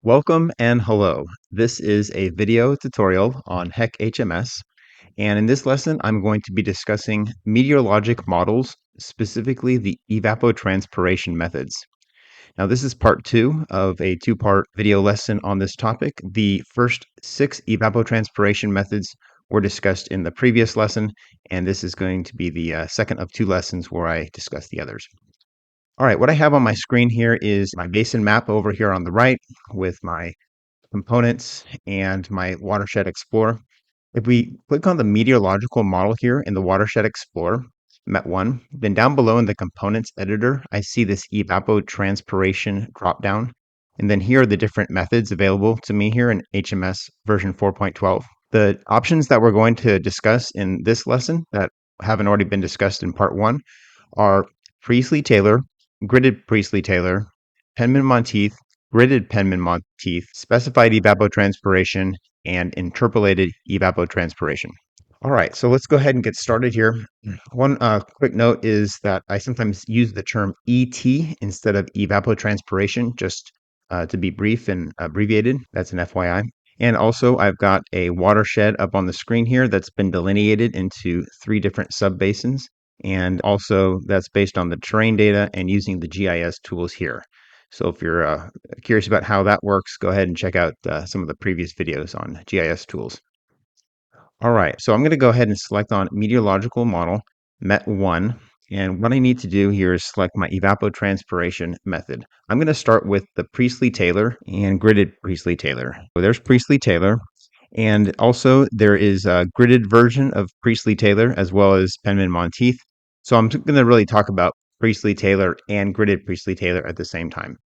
Welcome and hello. This is a video tutorial on HEC HMS, and in this lesson, I'm going to be discussing meteorologic models, specifically the evapotranspiration methods. Now, this is part two of a two-part video lesson on this topic. The first 6 evapotranspiration methods were discussed in the previous lesson, and this is going to be the second of 2 lessons where I discuss the others. All right, what I have on my screen here is my basin map over here on the right with my components and my Watershed Explorer. If we click on the meteorological model here in the Watershed Explorer, MET1, then down below in the components editor, I see this evapotranspiration dropdown. And then here are the different methods available to me here in HMS version 4.12. The options that we're going to discuss in this lesson that haven't already been discussed in part 1 are Priestley-Taylor, gridded Priestley-Taylor, Penman-Monteith, gridded Penman-Monteith, specified evapotranspiration, and interpolated evapotranspiration. All right, so let's go ahead and get started here. One quick note is that I sometimes use the term ET instead of evapotranspiration, just to be brief and abbreviated. That's an FYI. And also, I've got a watershed up on the screen here that's been delineated into 3 different subbasins. And also, that's based on the terrain data and using the GIS tools here. So if you're curious about how that works, go ahead and check out some of the previous videos on GIS tools. All right, so I'm going to go ahead and select on meteorological model, MET1. And what I need to do here is select my evapotranspiration method. I'm going to start with the Priestley-Taylor and gridded Priestley-Taylor. So there's Priestley-Taylor. And also there is a gridded version of Priestley-Taylor as well as Penman-Monteith. So I'm going to really talk about Priestley-Taylor and gridded Priestley-Taylor at the same time.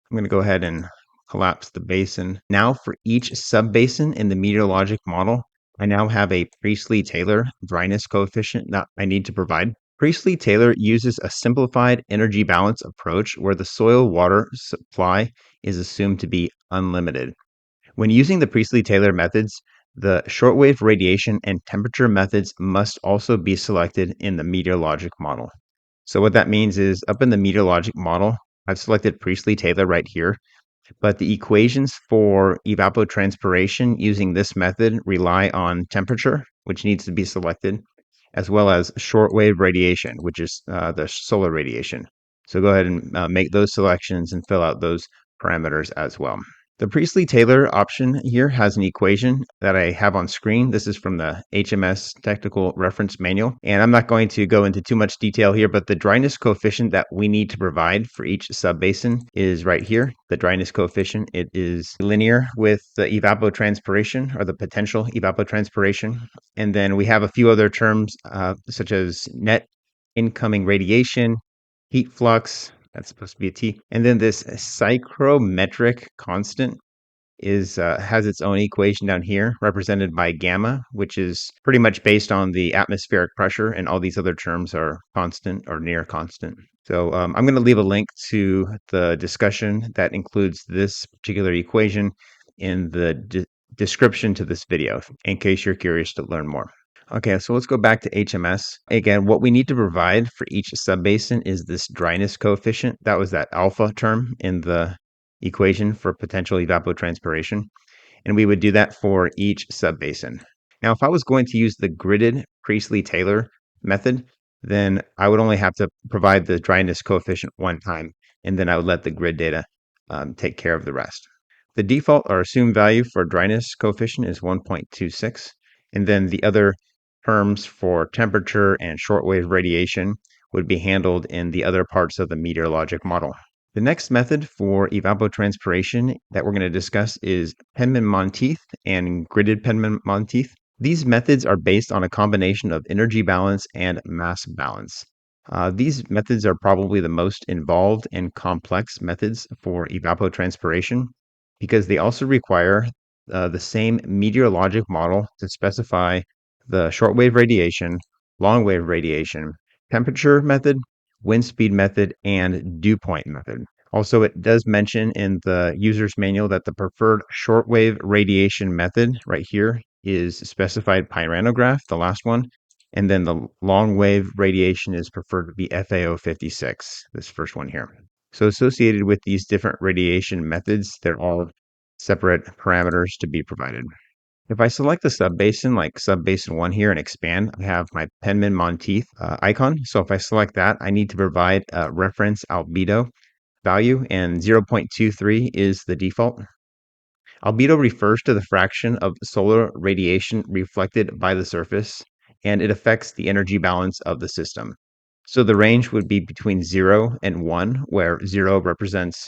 I'm going to go ahead and collapse the basin. Now for each subbasin in the meteorologic model, I now have a Priestley-Taylor dryness coefficient that I need to provide. Priestley-Taylor uses a simplified energy balance approach where the soil water supply is assumed to be unlimited. When using the Priestley-Taylor methods, the shortwave radiation and temperature methods must also be selected in the meteorologic model. So what that means is up in the meteorologic model, I've selected Priestley-Taylor right here, but the equations for evapotranspiration using this method rely on temperature, which needs to be selected, as well as shortwave radiation, which is the solar radiation. So go ahead and make those selections and fill out those parameters as well. The Priestley-Taylor option here has an equation that I have on screen. This is from the HMS Technical Reference Manual, and I'm not going to go into too much detail here, but the dryness coefficient that we need to provide for each subbasin is right here. The dryness coefficient, it is linear with the evapotranspiration or the potential evapotranspiration. And then we have a few other terms such as net incoming radiation, heat flux, that's supposed to be a T. And then this psychrometric constant is has its own equation down here, represented by gamma, which is pretty much based on the atmospheric pressure, and all these other terms are constant or near constant. So I'm going to leave a link to the discussion that includes this particular equation in the description to this video, in case you're curious to learn more. Okay, so let's go back to HMS. Again, what we need to provide for each subbasin is this dryness coefficient. That was that alpha term in the equation for potential evapotranspiration. And we would do that for each subbasin. Now, if I was going to use the gridded Priestley-Taylor method, then I would only have to provide the dryness coefficient one time, and then I would let the grid data take care of the rest. The default or assumed value for dryness coefficient is 1.26, and then the other terms for temperature and shortwave radiation would be handled in the other parts of the meteorologic model. The next method for evapotranspiration that we're going to discuss is Penman-Monteith and gridded Penman-Monteith. These methods are based on a combination of energy balance and mass balance. These methods are probably the most involved and complex methods for evapotranspiration because they also require the same meteorologic model to specify the shortwave radiation, longwave radiation, temperature method, wind speed method, and dew point method. Also, it does mention in the user's manual that the preferred shortwave radiation method right here is specified pyranograph, the last one, and then the long wave radiation is preferred to be FAO 56, this first one here. So associated with these different radiation methods, there are separate parameters to be provided. If I select the subbasin, like subbasin 1 here, and expand, I have my Penman Monteith icon. So if I select that, I need to provide a reference albedo value, and 0.23 is the default. Albedo refers to the fraction of solar radiation reflected by the surface, and it affects the energy balance of the system. So the range would be between 0 and 1, where 0 represents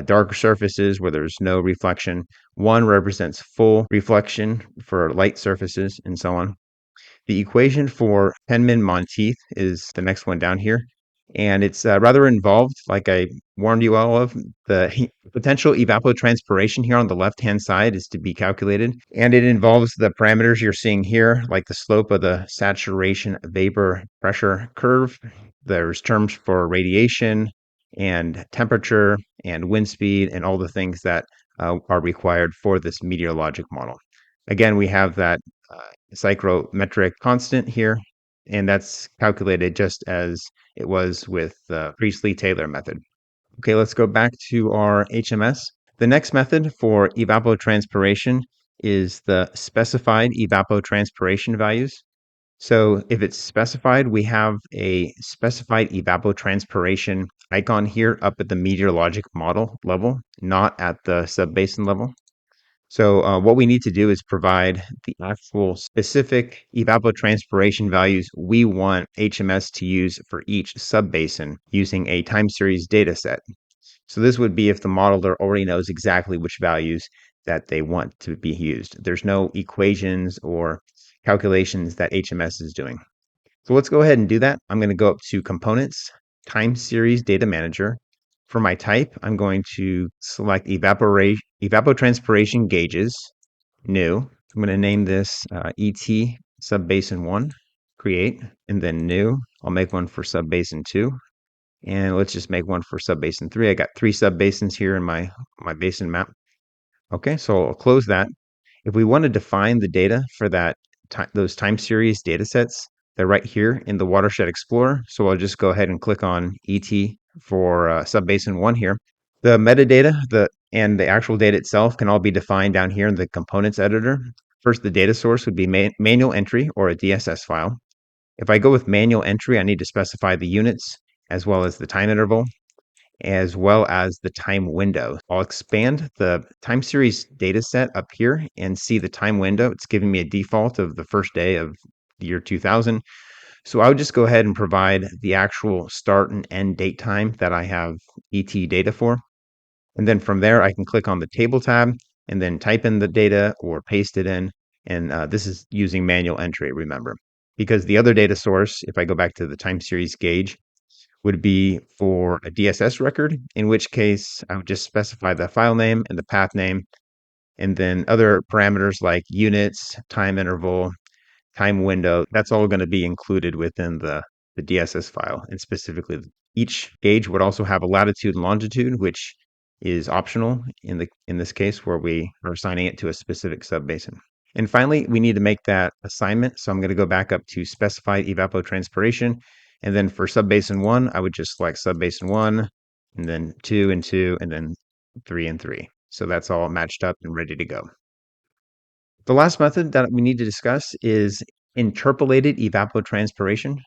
dark surfaces where there's no reflection, 1 represents full reflection for light surfaces, and so on. The equation for Penman-Monteith is the next one down here, and it's rather involved, like I warned you all of. The potential evapotranspiration here on the left-hand side is to be calculated, and it involves the parameters you're seeing here, like the slope of the saturation vapor pressure curve. There's terms for radiation and temperature and wind speed and all the things that are required for this meteorologic model. Again, we have that psychrometric constant here, and that's calculated just as it was with the Priestley-Taylor method. Okay, let's go back to our HMS. The next method for evapotranspiration is the specified evapotranspiration values. So if it's specified, we have a specified evapotranspiration icon here up at the meteorologic model level, not at the subbasin level. So what we need to do is provide the actual specific evapotranspiration values we want HMS to use for each subbasin using a time series data set. So this would be if the modeler already knows exactly which values that they want to be used. There's no equations or calculations that HMS is doing. So let's go ahead and do that. I'm going to go up to Components, Time Series Data Manager. For my type, I'm going to select Evapotranspiration Gauges, New. I'm going to name this ET Subbasin 1, Create, and then New. I'll make one for Subbasin 2. And let's just make one for Subbasin 3. I got 3 subbasins here in my basin map. Okay, so I'll close that. If we want to define the data for those time series data sets, they're right here in the Watershed Explorer. So I'll just go ahead and click on ET for subbasin 1 here. The metadata and the actual data itself can all be defined down here in the components editor. First, the data source would be manual entry or a DSS file. If I go with manual entry, I need to specify the units as well as the time interval, as well as the time window. I'll expand the time series data set up here and see the time window. It's giving me a default of the first day of the year 2000. So I would just go ahead and provide the actual start and end date time that I have ET data for. And then from there, I can click on the table tab and then type in the data or paste it in. And this is using manual entry, remember. Because the other data source, if I go back to the time series gauge, would be for a DSS record, in which case I would just specify the file name and the path name, and then other parameters like units, time interval, time window. That's all going to be included within the DSS file. And specifically, each gauge would also have a latitude and longitude, which is optional in this case where we are assigning it to a specific subbasin. And finally, we need to make that assignment. So I'm going to go back up to specified evapotranspiration. And then for subbasin 1, I would just select subbasin 1, and then 2 and 2, and then 3 and 3. So that's all matched up and ready to go. The last method that we need to discuss is interpolated evapotranspiration.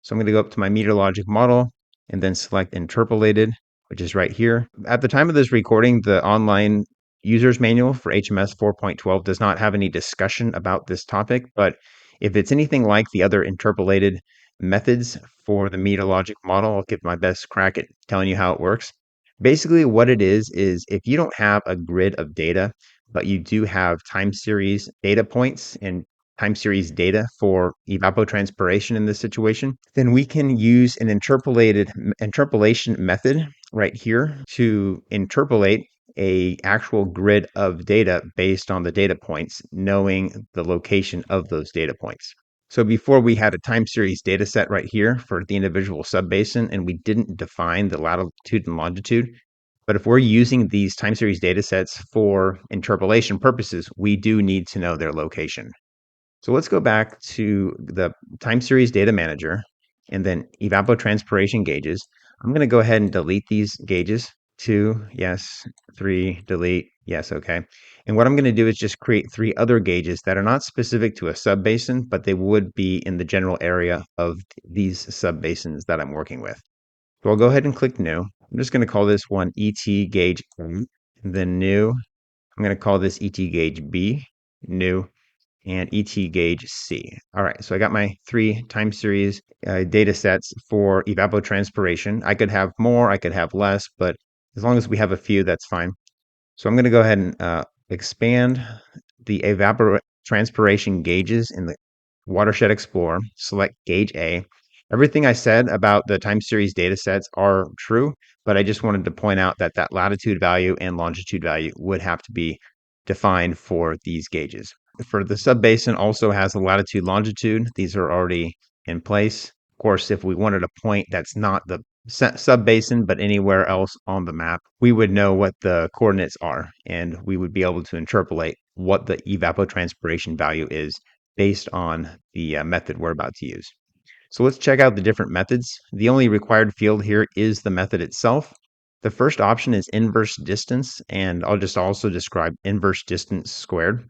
So I'm going to go up to my meteorologic model and then select interpolated, which is right here. At the time of this recording, the online user's manual for HMS 4.12 does not have any discussion about this topic, but if it's anything like the other interpolated methods for the meteorologic model, I'll give my best crack at telling you how it works. Basically, what it is if you don't have a grid of data, but you do have time series data points and time series data for evapotranspiration in this situation, then we can use an interpolation method right here to interpolate a actual grid of data based on the data points, knowing the location of those data points. So before we had a time series data set right here for the individual subbasin, and we didn't define the latitude and longitude. But if we're using these time series data sets for interpolation purposes, we do need to know their location. So let's go back to the time series data manager and then evapotranspiration gauges. I'm going to go ahead and delete these gauges. 2, yes, 3, delete, yes, okay. And what I'm going to do is just create 3 other gauges that are not specific to a subbasin, but they would be in the general area of these subbasins that I'm working with. So I'll go ahead and click New. I'm just going to call this one ET gauge A, and then New. I'm going to call this ET gauge B, New, and ET gauge C. All right, so I got my 3 time series data sets for evapotranspiration. I could have more, I could have less, but as long as we have a few, that's fine. So I'm going to go ahead and expand the evapotranspiration gauges in the Watershed Explorer, select gauge A. Everything I said about the time series data sets are true, but I just wanted to point out that that latitude value and longitude value would have to be defined for these gauges. For the subbasin also has a latitude, longitude. These are already in place. Of course, if we wanted a point that's not the subbasin, but anywhere else on the map, we would know what the coordinates are, and we would be able to interpolate what the evapotranspiration value is based on the method we're about to use. So let's check out the different methods. The only required field here is the method itself. The first option is inverse distance, and I'll just also describe inverse distance squared.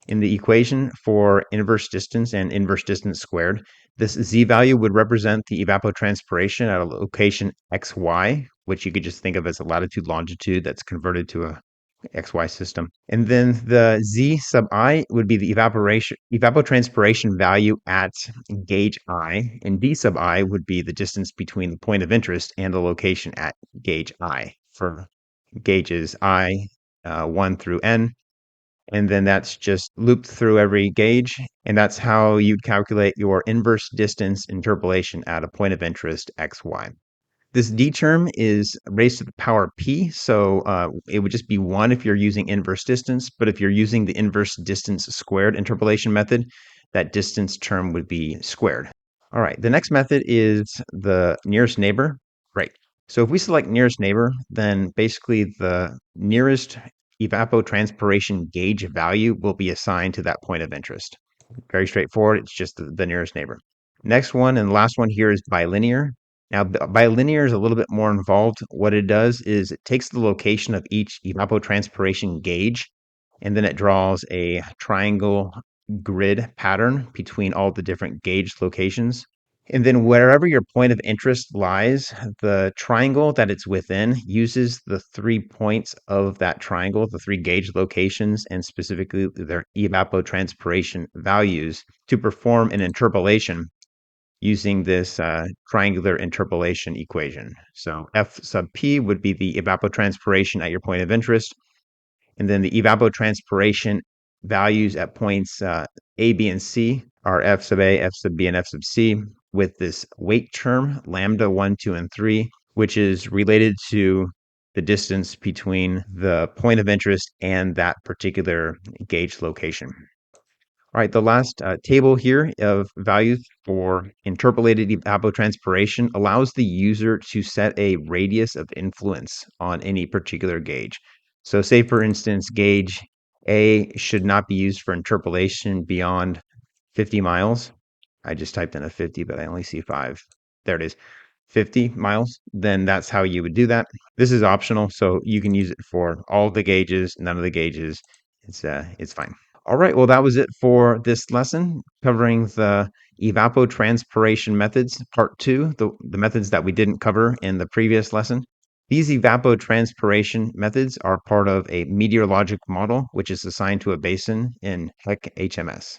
In the equation for inverse distance and inverse distance squared, this z value would represent the evapotranspiration at a location xy, which you could just think of as a latitude longitude that's converted to a XY system. And then the Z sub I would be the evapotranspiration value at gauge I, and D sub I would be the distance between the point of interest and the location at gauge I for gauges I 1 through N. And then that's just looped through every gauge. And that's how you'd calculate your inverse distance interpolation at a point of interest XY. This D term is raised to the power P, so it would just be 1 if you're using inverse distance, but if you're using the inverse distance squared interpolation method, that distance term would be squared. All right, the next method is the nearest neighbor. Right. So if we select nearest neighbor, then basically the nearest evapotranspiration gauge value will be assigned to that point of interest. Very straightforward. It's just the nearest neighbor. Next one and the last one here is bilinear. Now, bilinear is a little bit more involved. What it does is it takes the location of each evapotranspiration gauge, and then it draws a triangle grid pattern between all the different gauge locations. And then wherever your point of interest lies, the triangle that it's within uses the 3 points of that triangle, the 3 gauge locations, and specifically their evapotranspiration values to perform an interpolation using this triangular interpolation equation. So F sub P would be the evapotranspiration at your point of interest, and then the evapotranspiration values at points A, B, and C are F sub A, F sub B, and F sub C with this weight term, lambda 1, 2, and 3, which is related to the distance between the point of interest and that particular gauge location. All right, the last table here of values for interpolated evapotranspiration allows the user to set a radius of influence on any particular gauge. So say, for instance, gauge A should not be used for interpolation beyond 50 miles. I just typed in a 50, but I only see 5. There it is, 50 miles. Then that's how you would do that. This is optional, so you can use it for all the gauges, none of the gauges. It's fine. All right, well, that was it for this lesson covering the evapotranspiration methods, part 2, the methods that we didn't cover in the previous lesson. These evapotranspiration methods are part of a meteorologic model, which is assigned to a basin in HEC HMS.